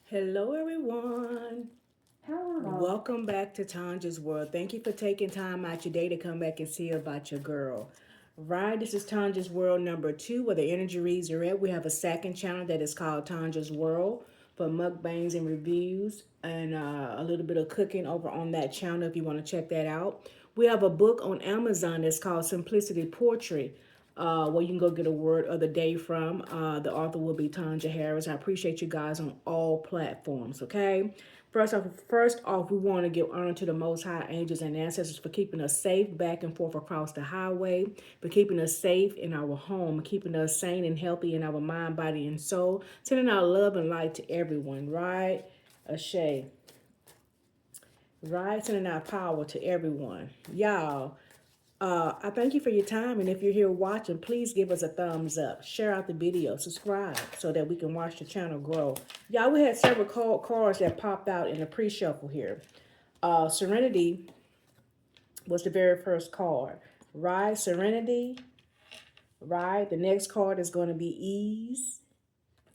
Hello, everyone. Hello. Welcome back to Tanja's World. Thank you for taking time out your day to come back and see about your girl. Right, this is Tanja's World number 2, where the energy reads are at. We have a second channel that is called Tanja's World for mukbangs and reviews and a little bit of cooking over on that channel if you want to check that out. We have a book on Amazon that's called Simplicity Poetry, where you can go get a word of the day from. The author will be Tanja Harris. I appreciate you guys on all platforms, okay? First off, we want to give honor to the Most High angels and ancestors for keeping us safe back and forth across the highway, for keeping us safe in our home, keeping us sane and healthy in our mind, body, and soul, sending our love and light to everyone, right? Ashay, right? Sending our power to everyone. Y'all, I thank you for your time, and if you're here watching, please give us a thumbs up, share out the video, subscribe so that we can watch the channel grow. Y'all, we had several cards that popped out in the pre-shuffle here. Serenity was the very first card, right? Serenity, right? The next card is going to be ease,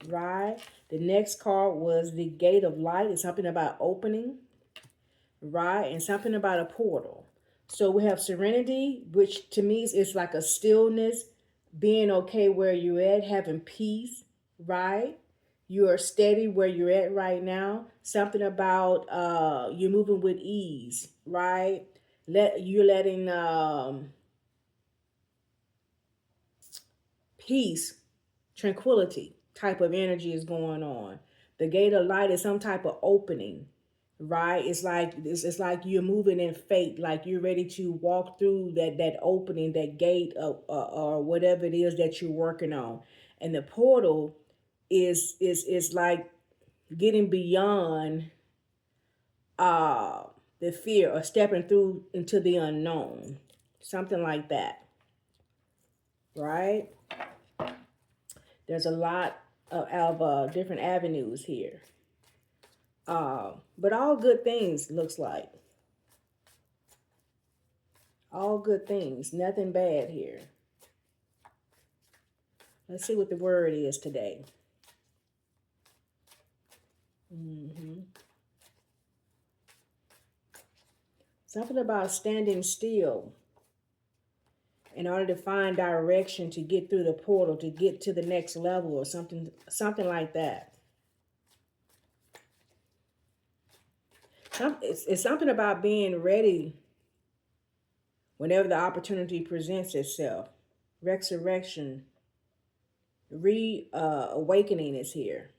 right? The next card was the gate of light. It's something about opening, right? And something about a portal. So we have serenity, which to me is like a stillness, being okay where you're at, having peace, right? You are steady where you're at right now. Something about you're moving with ease, right? You're letting peace, tranquility type of energy is going on. The gate of light is some type of opening, right? It's like you're moving in faith, like you're ready to walk through that opening, that gate of or whatever it is that you're working on. And the portal is like getting beyond uh the fear or stepping through into the unknown, something like that, right? There's a lot of different avenues here. But all good things looks like. All good things. Nothing bad here. Let's see what the word is today. hmm Something about standing still in order to find direction to get through the portal, to get to the next level or something like that. It's something about being ready whenever the opportunity presents itself. Resurrection, awakening is here.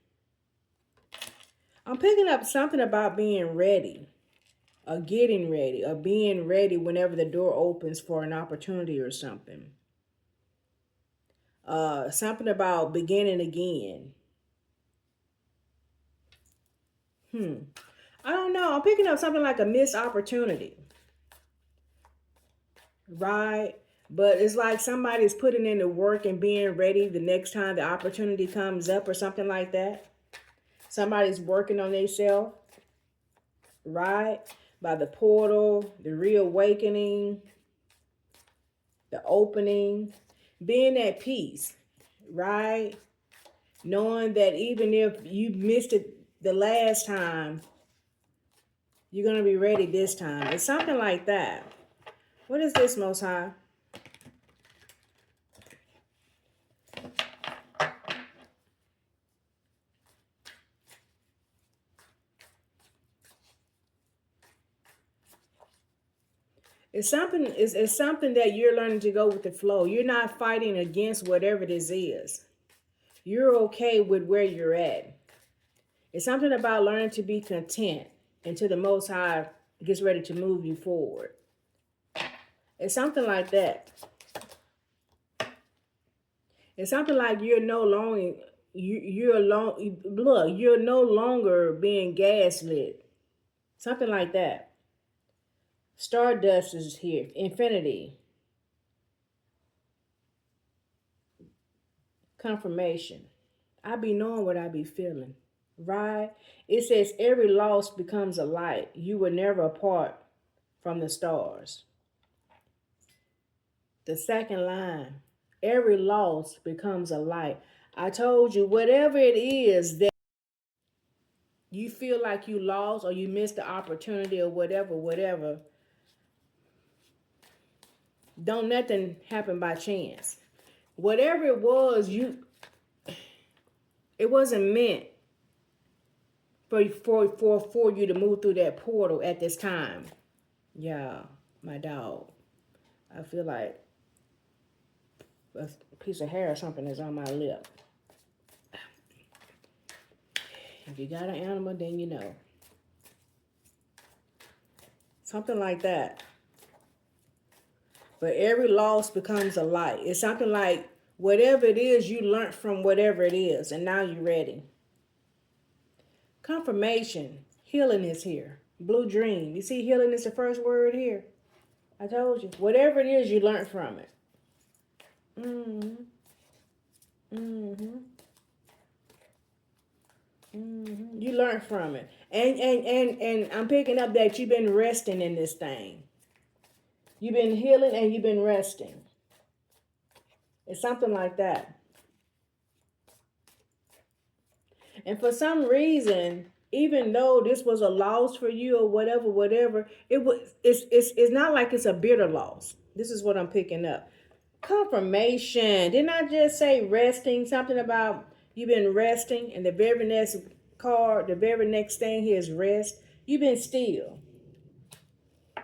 I'm picking up something about being ready, or getting ready, or being ready whenever the door opens for an opportunity or something. Something about beginning again. I don't know. I'm picking up something like a missed opportunity, right? But it's like somebody's putting in the work and being ready the next time the opportunity comes up or something like that. Somebody's working on themselves, right? By the portal, the reawakening, the opening, being at peace, right? Knowing that even if you missed it the last time, you're going to be ready this time. It's something like that. What is this, Most High? It's something that you're learning to go with the flow. You're not fighting against whatever this is. You're okay with where you're at. It's something about learning to be content until the Most High gets ready to move you forward. It's something like that. It's something like you're no longer you're alone. Look, you're no longer being gaslit. Something like that. Stardust is here. Infinity. Confirmation. I be knowing what I be feeling. Right? It says every loss becomes a light. You were never apart from the stars. The second line. Every loss becomes a light. I told you, whatever it is you feel like you lost or you missed the opportunity or whatever, don't nothing happen by chance. Whatever it was, it wasn't meant for you to move through that portal at this time. Yeah, my dog. I feel like a piece of hair or something is on my lip. If you got an animal, then you know. Something like that. But every loss becomes a light. It's something like whatever it is, you learned from whatever it is, and now you're ready. Confirmation. Healing is here. Blue dream. You see, healing is the first word here. I told you. Whatever it is, you learned from it. Mm-hmm. Mm-hmm. Mm-hmm. You learned from it. And I'm picking up that you've been resting in this thing. You've been healing and you've been resting. It's something like that. And for some reason, even though this was a loss for you or whatever, it's not like it's a bitter loss. This is what I'm picking up. Confirmation. Didn't I just say resting? Something about you've been resting, and the very next card, the very next thing here is rest. You've been still.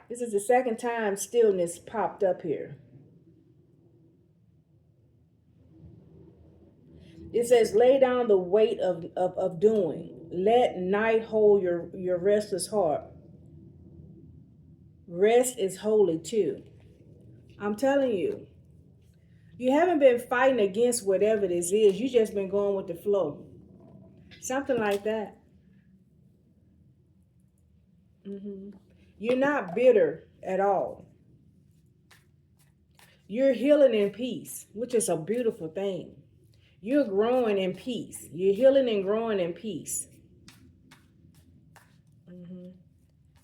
This is the second time stillness popped up here. It says, lay down the weight of doing. Let night hold your restless heart. Rest is holy too. I'm telling you, you haven't been fighting against whatever this is. You just been going with the flow. Something like that. Mm-hmm. You're not bitter at all. You're healing in peace, which is a beautiful thing. You're growing in peace. You're healing and growing in peace. Mm-hmm.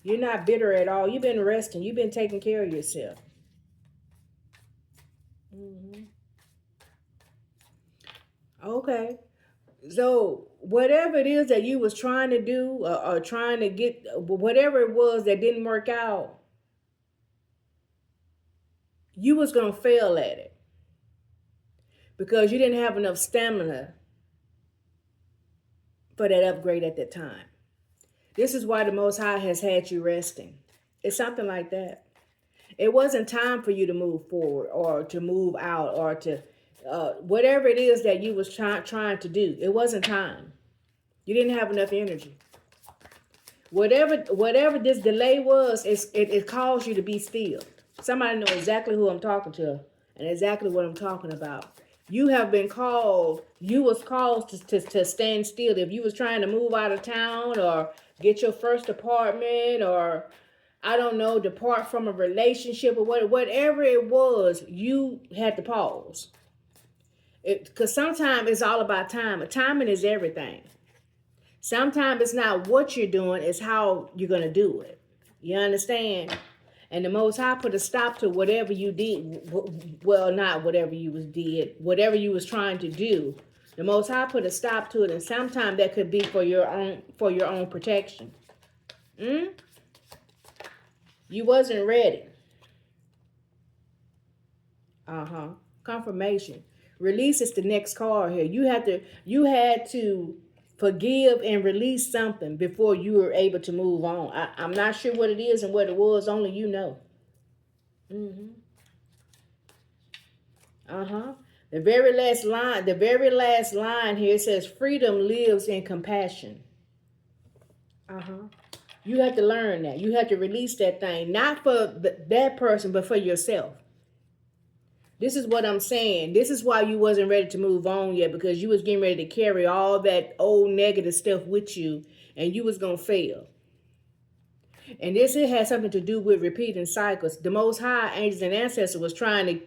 You're not bitter at all. You've been resting. You've been taking care of yourself. Mm-hmm. Okay. So whatever it is that you was trying to do or trying to get, whatever it was that didn't work out, you was going to fail at it because you didn't have enough stamina for that upgrade at that time. This is why the Most High has had you resting. It's something like that. It wasn't time for you to move forward or to move out or to whatever it is that you was trying to do. It wasn't time. You didn't have enough energy. Whatever this delay was, it caused you to be still. Somebody know exactly who I'm talking to and exactly what I'm talking about. You have been called, you was called to stand still. If you was trying to move out of town or get your first apartment or, I don't know, depart from a relationship or whatever it was, you had to pause. Because sometimes it's all about time. Timing is everything. Sometimes it's not what you're doing, it's how you're going to do it. You understand? And the Most High put a stop to whatever you did. Well, not whatever you did, whatever you was trying to do. The Most High put a stop to it, and sometimes that could be for your own protection. You wasn't ready. Confirmation. Release is the next card here. You had to forgive and release something before you were able to move on. I'm not sure what it is and what it was. Only you know. The very last line here says, freedom lives in compassion. You have to learn that. You have to release that thing, not for that person, but for yourself. This is what I'm saying. This is why you wasn't ready to move on yet, because you was getting ready to carry all that old negative stuff with you, and you was going to fail. And it has something to do with repeating cycles. The Most High, angels and ancestors was trying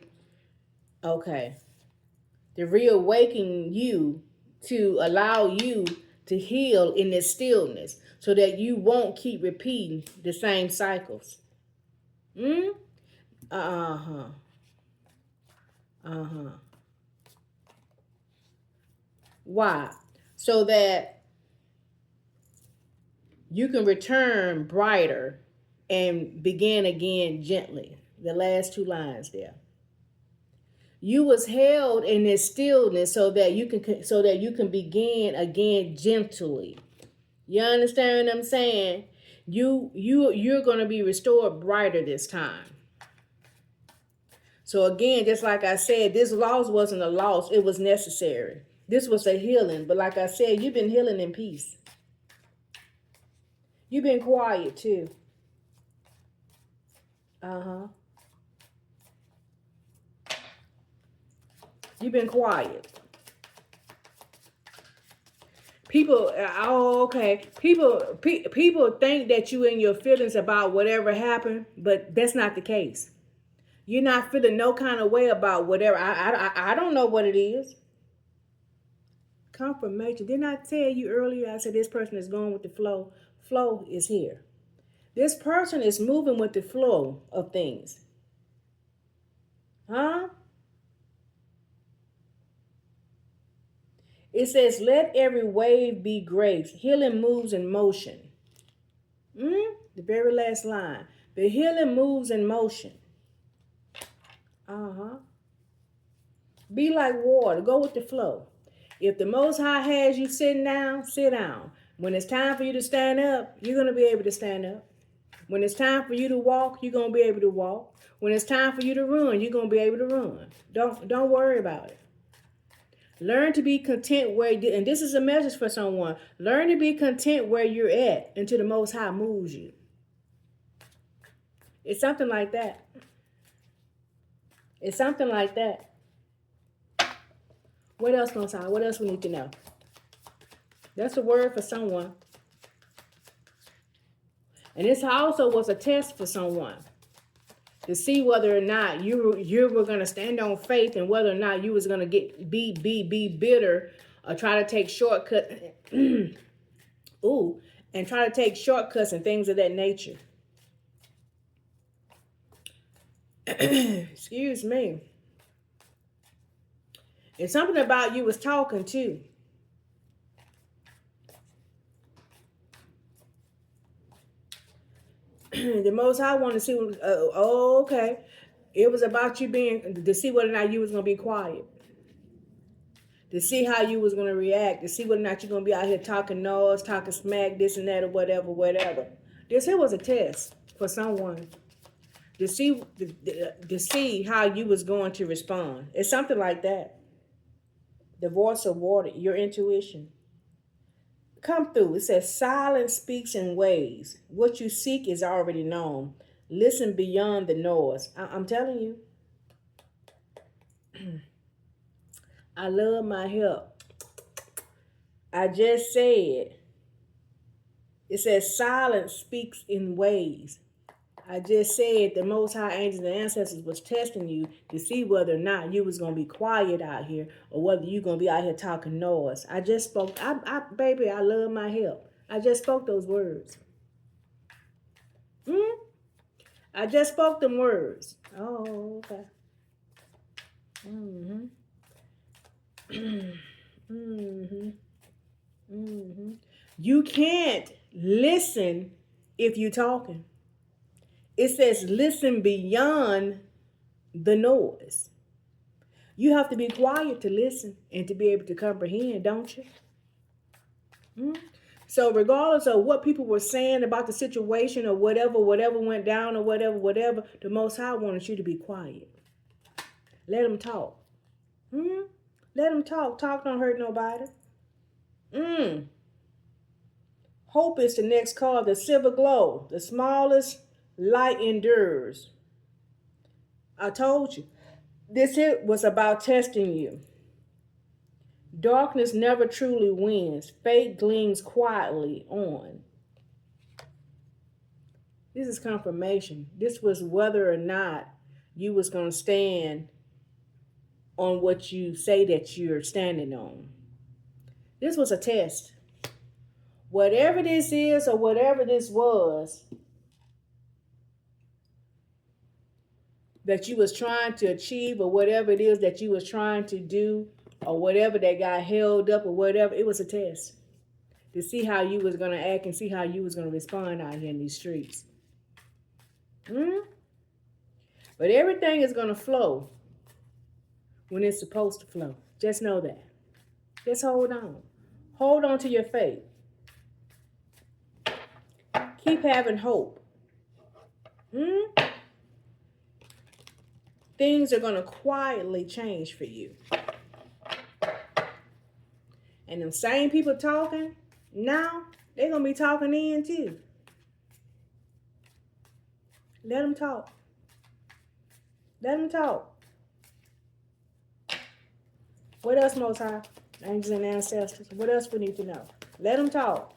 to reawaken you, to allow you to heal in this stillness so that you won't keep repeating the same cycles. Why? So that You can return brighter and begin again gently. The last two lines there. You was held in this stillness so that you can begin again gently. You understand what I'm saying? You're going to be restored brighter this time. So again, just like I said, this loss wasn't a loss, it was necessary. This was a healing, but like I said, you've been healing in peace. You've been quiet too. You've been quiet. People, okay. People think that you in your feelings about whatever happened, but that's not the case. You're not feeling no kind of way about whatever. I don't know what it is. Confirmation. Didn't I tell you earlier? I said this person is going with the flow. Flow is here. This person is moving with the flow of things. Huh? It says, let every wave be grace. Healing moves in motion. The very last line. The healing moves in motion. Be like water. Go with the flow. If the Most High has you sitting down, sit down. When it's time for you to stand up, you're going to be able to stand up. When it's time for you to walk, you're going to be able to walk. When it's time for you to run, you're going to be able to run. Don't worry about it. Learn to be content where, and this is a message for someone. Learn to be content where you're at until the Most High moves you. It's something like that. It's something like that. What else, Most High? What else we need to know? That's a word for someone. And this also was a test for someone to see whether or not you were going to stand on faith, and whether or not you was going to be bitter or try to take shortcuts. And try to take shortcuts and things of that nature. Excuse me. And something about you was talking too. The Most High wanted to see, okay. It was about you to see whether or not you was going to be quiet. To see how you was going to react. To see whether or not you're going to be out here talking noise, talking smack, this and that, or whatever. This here was a test for someone. To see how you was going to respond. It's something like that. The voice of water, your intuition. Come through. It says, silence speaks in ways. What you seek is already known. Listen beyond the noise. I'm telling you. I love my help. I just said. It says, silence speaks in ways. I just said the Most High angels and ancestors was testing you to see whether or not you was going to be quiet out here, or whether you going to be out here talking noise. I just spoke. Baby, I love my help. I just spoke those words. I just spoke them words. Oh, okay. You can't listen if you're talking. It says listen beyond the noise. You have to be quiet to listen and to be able to comprehend, don't you? So regardless of what people were saying about the situation or whatever went down or whatever, the Most High wanted you to be quiet. Let them talk. Let them talk. Talk don't hurt nobody. Hope is the next card. The silver glow. The smallest light endures. I told you. This here was about testing you. Darkness never truly wins. Fate gleams quietly on. This is confirmation. This was whether or not you was going to stand on what you say that you're standing on. This was a test. Whatever this is or whatever this was that you was trying to achieve, or whatever it is that you was trying to do, or whatever that got held up or whatever, it was a test. to see how you was going to act and see how you was going to respond out here in these streets. But everything is going to flow when it's supposed to flow. Just know that. Just hold on. Hold on to your faith. Keep having hope. Things are going to quietly change for you. And them same people talking, now they're going to be talking in too. Let them talk. Let them talk. What else, Most High? Angels and ancestors. What else we need to know? Let them talk.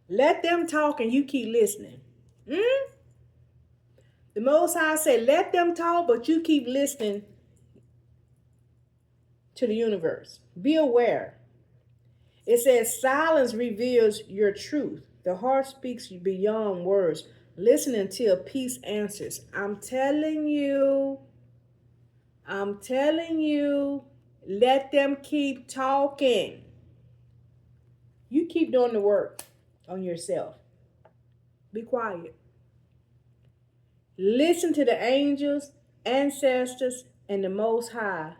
Let them talk and you keep listening. The Most High said, let them talk, but you keep listening to the universe. Be aware. It says silence reveals your truth. The heart speaks beyond words. Listen until peace answers. I'm telling you, let them keep talking. You keep doing the work on yourself. Be quiet. Listen to the angels, ancestors, and the Most High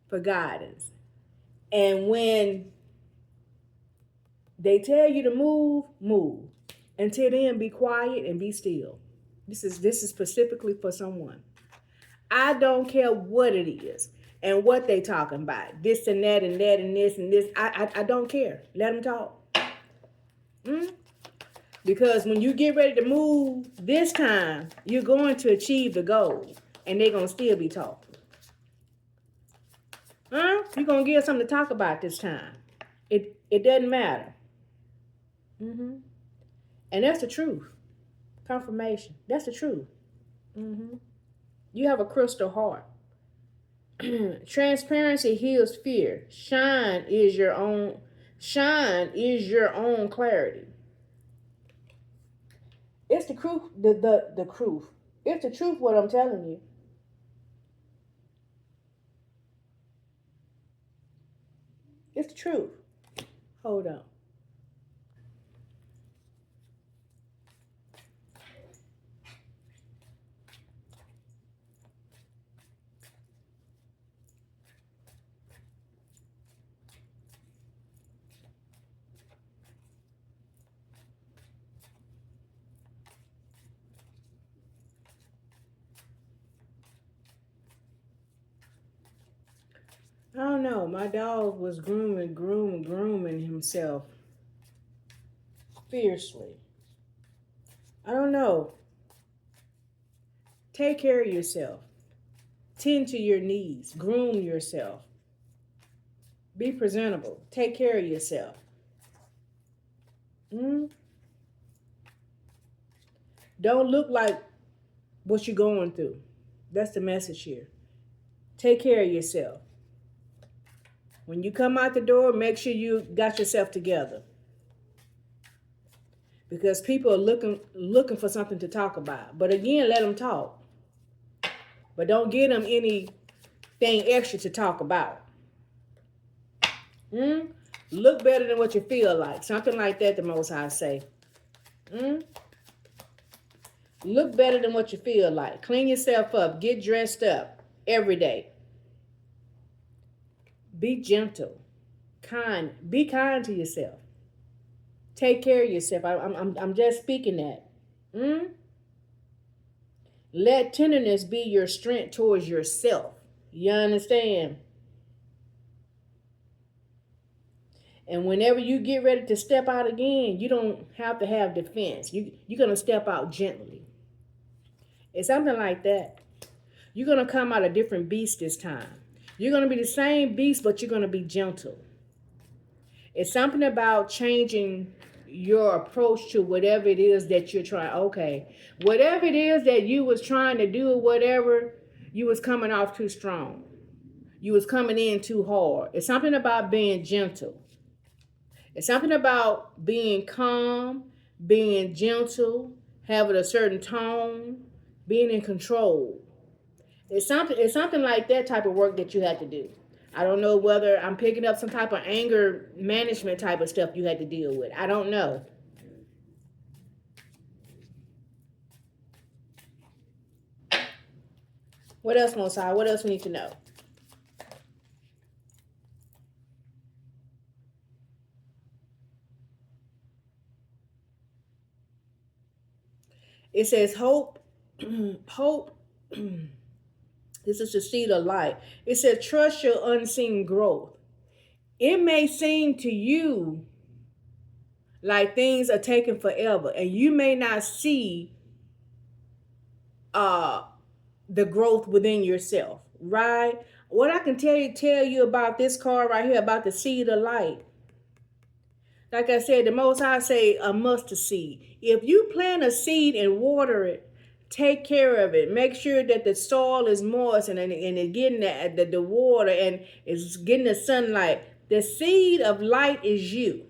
for guidance. And when they tell you to move, move. Until then, be quiet and be still. This is specifically for someone. I don't care what it is and what they talking about. This and that and that and this and this. I don't care. Let them talk. Because when you get ready to move this time, you're going to achieve the goal. And they're going to still be talking. You're going to get something to talk about this time. It doesn't matter. And that's the truth. Confirmation. That's the truth. You have a crystal heart. Transparency heals fear. Shine is your own clarity. It's the truth. The truth. It's the truth what I'm telling you. It's the truth. Hold on. I don't know. My dog was grooming himself fiercely. I don't know. Take care of yourself. Tend to your needs. Groom yourself. Be presentable. Take care of yourself. Don't look like what you're going through. That's the message here. Take care of yourself. When you come out the door, make sure you got yourself together. Because people are looking for something to talk about. But again, let them talk. But don't give them anything extra to talk about. Look better than what you feel like. Something like that, the Most High say. Look better than what you feel like. Clean yourself up. Get dressed up every day. Be gentle. Kind. Be kind to yourself. Take care of yourself. I'm just speaking that. Let tenderness be your strength towards yourself. You understand? And whenever you get ready to step out again, you don't have to have defense. You're going to step out gently. It's something like that. You're going to come out a different beast this time. You're going to be the same beast, but you're going to be gentle. It's something about changing your approach to whatever it is that you're trying. Okay, whatever it is that you was trying to do or whatever, you was coming off too strong. You was coming in too hard. It's something about being gentle. It's something about being calm, being gentle, having a certain tone, being in control. It's something like that type of work that you have to do. I don't know whether I'm picking up some type of anger management type of stuff you had to deal with. I don't know. What else, Most High? What else we need to know? It says hope, hope. This is the seed of light. It says trust your unseen growth. It may seem to you like things are taking forever, and you may not see the growth within yourself, right? What I can tell you about this card right here, about the seed of light. Like I said, the Most High say a mustard seed. If you plant a seed and water it, take care of it. Make sure that the soil is moist and it's getting the water and it's getting the sunlight. The seed of light is you.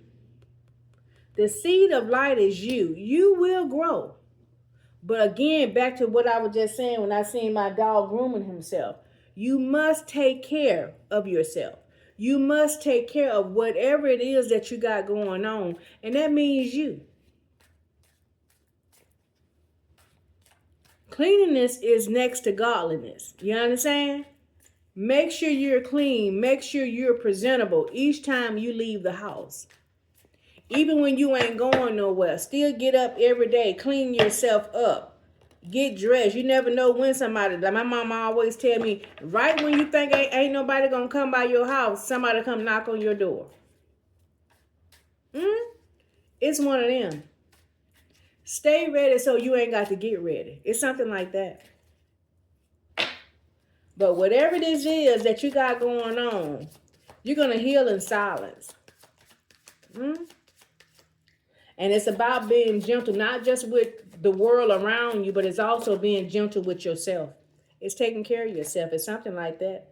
The seed of light is you. You will grow. But again, back to what I was just saying when I seen my dog grooming himself. You must take care of yourself. You must take care of whatever it is that you got going on. And that means you. Cleanliness is next to godliness. You understand? Make sure you're clean. Make sure you're presentable each time you leave the house. Even when you ain't going nowhere, still get up every day. Clean yourself up. Get dressed. You never know when somebody, like my mama always tell me, right when you think ain't nobody gonna come by your house, somebody come knock on your door. It's one of them. Stay ready so you ain't got to get ready. It's something like that. But whatever this is that you got going on, you're gonna heal in silence. And it's about being gentle, not just with the world around you, but it's also being gentle with yourself. It's taking care of yourself. It's something like that.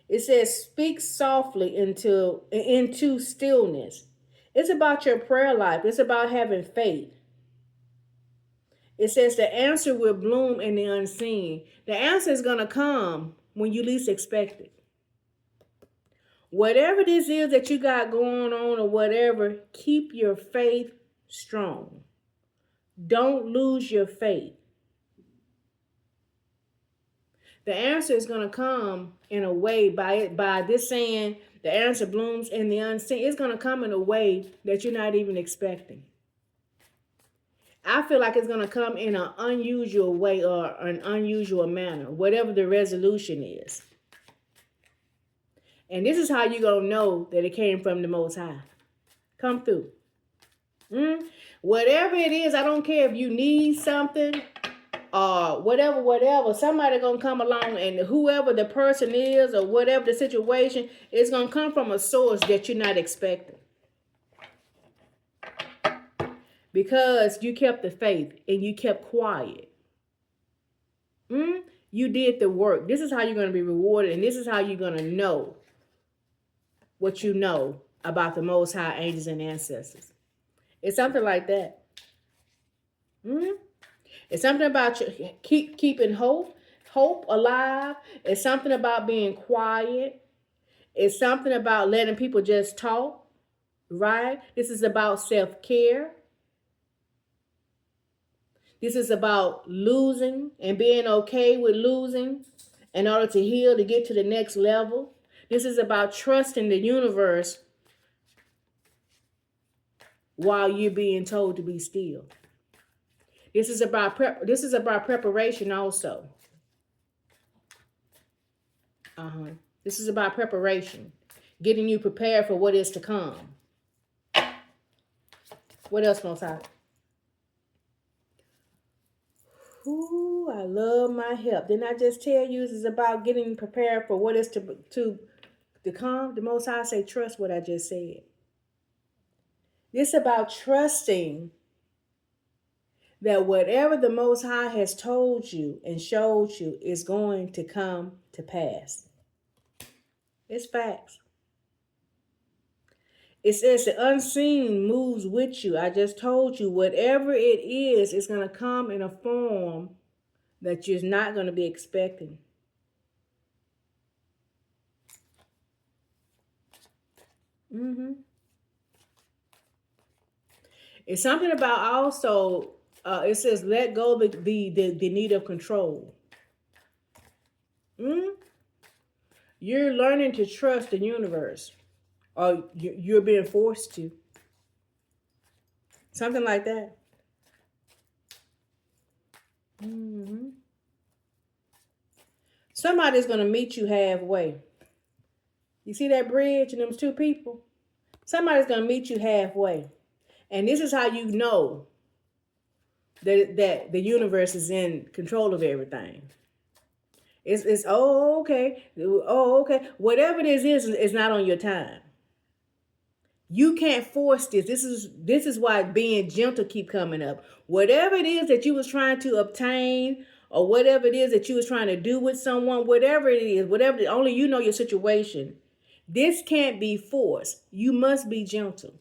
It says, speak softly into stillness. It's about your prayer life. It's about having faith. It says the answer will bloom in the unseen. The answer is going to come when you least expect it. Whatever this is that you got going on or whatever, keep your faith strong. Don't lose your faith. The answer is going to come in a way by this saying, the answer blooms in the unseen. It's going to come in a way that you're not even expecting. I feel like it's going to come in an unusual way or an unusual manner, whatever the resolution is. And this is how you're going to know that it came from the Most High. Come through. Whatever it is, I don't care if you need something or whatever, somebody going to come along, and whoever the person is or whatever the situation, it's going to come from a source that you're not expecting. Because you kept the faith and you kept quiet. You did the work. This is how you're going to be rewarded, and this is how you're going to know what you know about the Most High, angels, and ancestors. It's something like that. It's something about you keeping hope alive. It's something about being quiet. It's something about letting people just talk, right? This is about self-care. This is about losing and being okay with losing in order to heal, to get to the next level. This is about trusting the universe while you're being told to be still. This is about preparation also. This is about preparation, getting you prepared for what is to come. What else, Most High? Ooh, I love my help. Didn't I just tell you this is about getting prepared for what is to come? The Most High say, trust what I just said. This is about trusting that whatever the Most High has told you and showed you is going to come to pass. It's facts. It says the unseen moves with you. I just told you, whatever it is, it's going to come in a form that you're not going to be expecting. Mm-hmm. It's something about also. It says let go the need of control. Mm? You're learning to trust the universe, or you're being forced to. Something like that. Hmm. Somebody's gonna meet you halfway. You see that bridge and them two people? Somebody's gonna meet you halfway, and this is how you know that the universe is in control of everything. It's oh okay, oh okay. Whatever this is not on your time. You can't force this. This is why being gentle keep coming up. Whatever it is that you was trying to obtain, or whatever it is that you was trying to do with someone, whatever it is, whatever only you know your situation. This can't be forced. You must be gentle.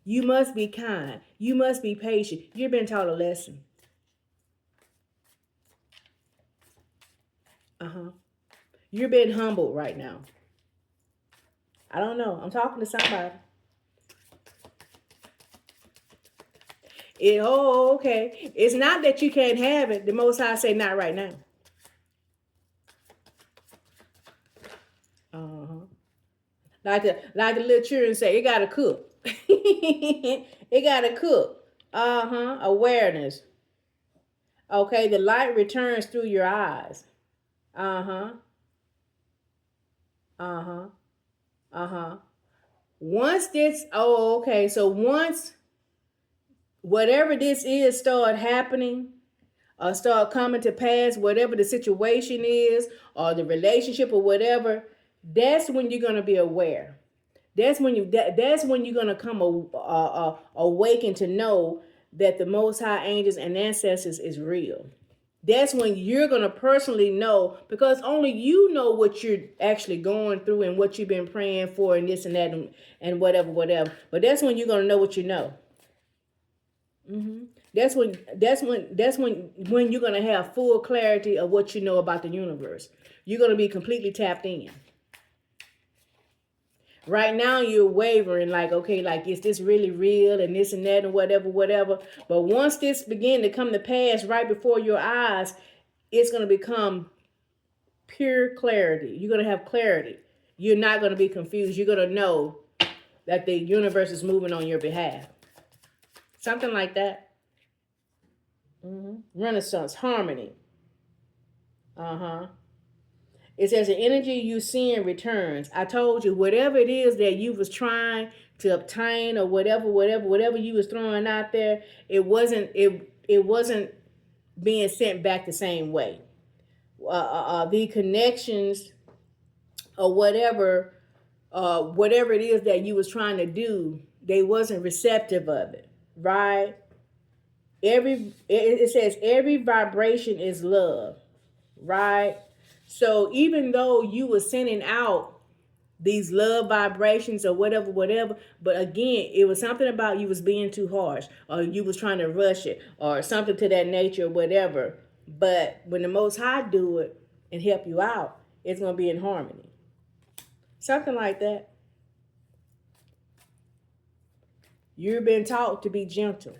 You must be kind. You must be patient. You've been taught a lesson. Uh-huh. You're being humbled right now. I don't know. I'm talking to somebody. Oh, okay. It's not that you can't have it. The Most High say not right now. Uh-huh. Like the little children say, it gotta cook. It gotta cook. Uh-huh. Awareness. Okay, the light returns through your eyes. Uh-huh. Uh-huh. Uh-huh. Once this, oh, okay. So once whatever this is start happening, or start coming to pass, whatever the situation is, or the relationship, or whatever, that's when you're gonna be aware. That's when you're gonna come awaken to know that the Most High angels and ancestors is real. That's when you're gonna personally know, because only you know what you're actually going through and what you've been praying for and this and that and whatever. But that's when you're gonna know what you know. Hmm. That's when you're gonna have full clarity of what you know about the universe. You're gonna be completely tapped in. Right now you're wavering, like, okay, like, is this really real and this and that and whatever. But once this begin to come to pass right before your eyes, it's gonna become pure clarity. You're gonna have clarity. You're not gonna be confused. You're gonna know that the universe is moving on your behalf. Something like that. Renaissance, harmony. Uh-huh. It says the energy you send returns. I told you, whatever it is that you was trying to obtain, or whatever you was throwing out there, it wasn't being sent back the same way. The connections, or whatever it is that you was trying to do, they wasn't receptive of it, right? It says every vibration is love, right? So even though you were sending out these love vibrations or whatever, but again, it was something about you was being too harsh, or you was trying to rush it, or something to that nature, or whatever. But when the Most High do it and help you out, it's gonna be in harmony. Something like that. You've been taught to be gentle,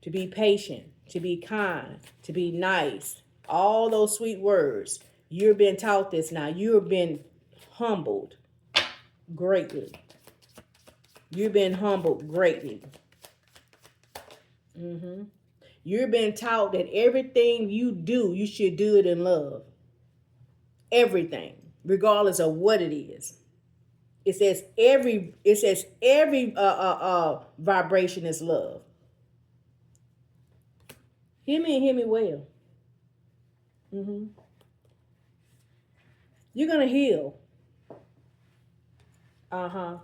to be patient, to be kind, to be nice. All those sweet words. You've been taught this now. You've been humbled greatly. You've been humbled greatly. Mm-hmm. You've been taught that everything you do, you should do it in love. Everything, regardless of what it is. It says every vibration is love. Hear me and hear me well. Mm-hmm. You're gonna heal. Uh-huh.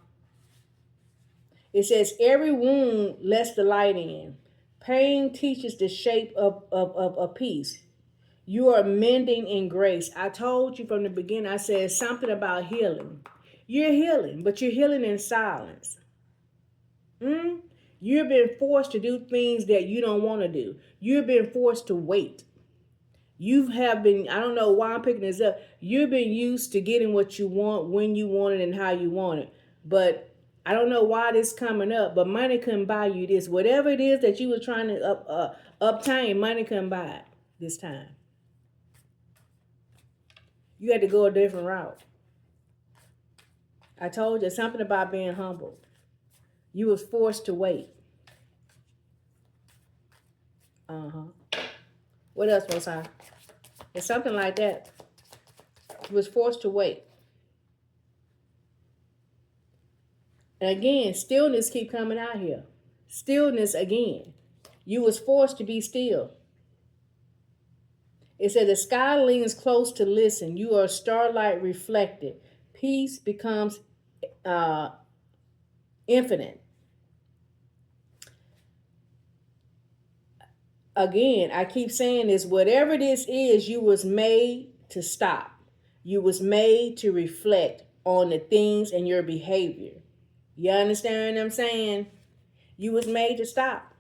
It says every wound lets the light in. Pain teaches the shape of peace. You are mending in grace. I told you from the beginning, I said something about healing. You're healing, but you're healing in silence. Mm? You've been forced to do things that you don't want to do. You've been forced to wait. You have been, I don't know why I'm picking this up. You've been used to getting what you want, when you want it, and how you want it. But I don't know why this coming up, but money couldn't buy you this. Whatever it is that you were trying to obtain, money couldn't buy it this time. You had to go a different route. I told you something about being humble. You was forced to wait. What else was I? It's something like that. You was forced to wait. And again, stillness keep coming out here. Stillness again. You was forced to be still. It said the sky leans close to listen. You are starlight reflected. Peace becomes infinite. Again, I keep saying this, whatever this is, you was made to stop. You was made to reflect on the things and your behavior. You understand what I'm saying? You was made to stop.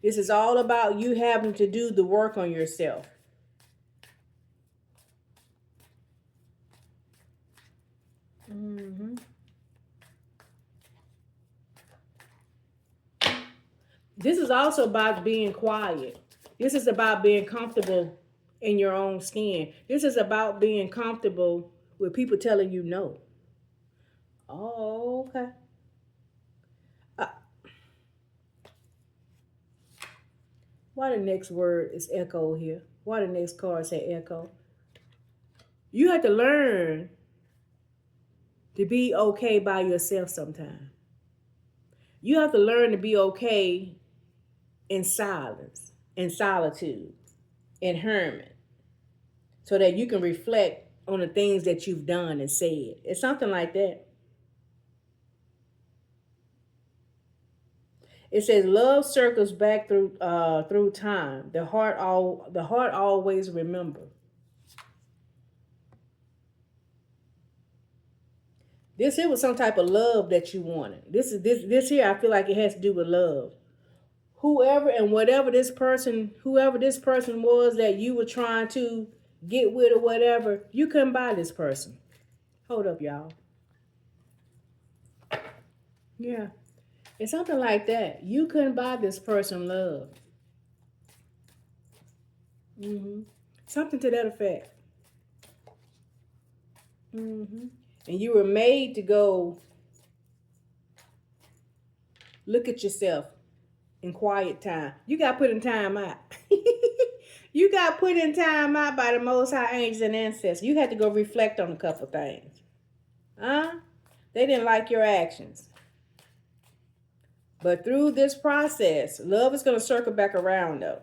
This is all about you having to do the work on yourself. This is also about being quiet. This is about being comfortable in your own skin. This is about being comfortable with people telling you no. Oh, okay. Why the next word is echo here? Why the next card say echo? You have to learn to be okay by yourself sometimes. You have to learn to be okay in silence, in solitude, in hermit, so that you can reflect on the things that you've done and said. It's something like that. It says love circles back through time. The heart always remember. This here was some type of love that you wanted. This here I feel like it has to do with love. Whoever and whatever whoever this person was that you were trying to get with or whatever, you couldn't buy this person. Hold up, y'all. Yeah. It's something like that. You couldn't buy this person love. Something to that effect. And you were made to go look at yourself in quiet time. You got put in time out. You got put in time out by the Most High angels and ancestors. You had to go reflect on a couple things. They didn't like your actions. But through this process, love is going to circle back around though.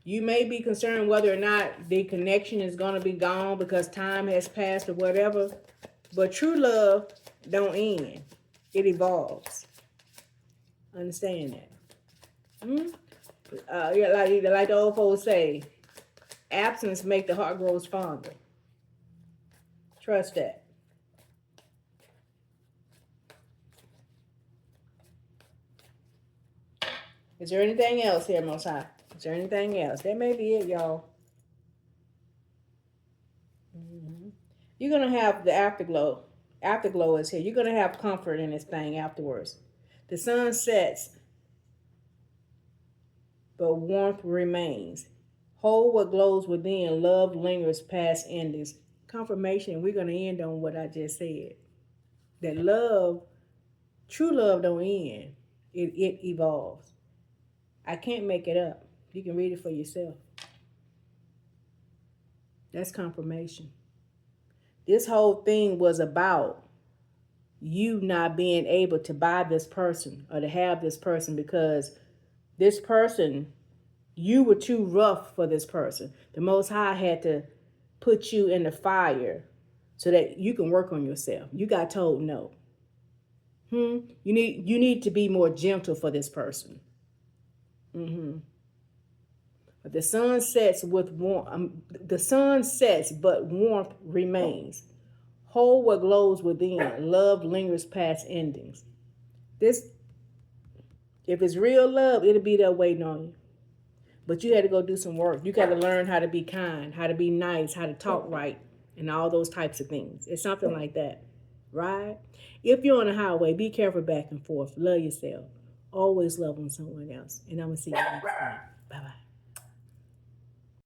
You may be concerned whether or not the connection is going to be gone because time has passed or whatever. But true love don't end. It evolves. Understand that. Yeah, like the old folks say, absence make the heart grows fonder. Trust that. Is there anything else here, Most High? Is there anything else? That may be it, y'all. You're going to have the afterglow. Afterglow is here. You're going to have comfort in this thing afterwards. The sun sets, but warmth remains. Hold what glows within. Love lingers past endings. Confirmation. We're going to end on what I just said. That love, true love don't end. It evolves. I can't make it up. You can read it for yourself. That's confirmation. This whole thing was about you not being able to buy this person or to have this person because this person, you were too rough for this person. The Most High had to put you in the fire so that you can work on yourself. You got told no. You need to be more gentle for this person. But the sun sets with warmth. The sun sets, but warmth remains. Hold what glows within. Love lingers past endings. This, if it's real love, it'll be there waiting on you. But you had to go do some work. You got to learn how to be kind, how to be nice, how to talk right. and all those types of things. It's something like that, right? If you're on the highway, be careful back and forth. Love yourself. Always love on someone else. And I'm going to see you next time. Bye-bye.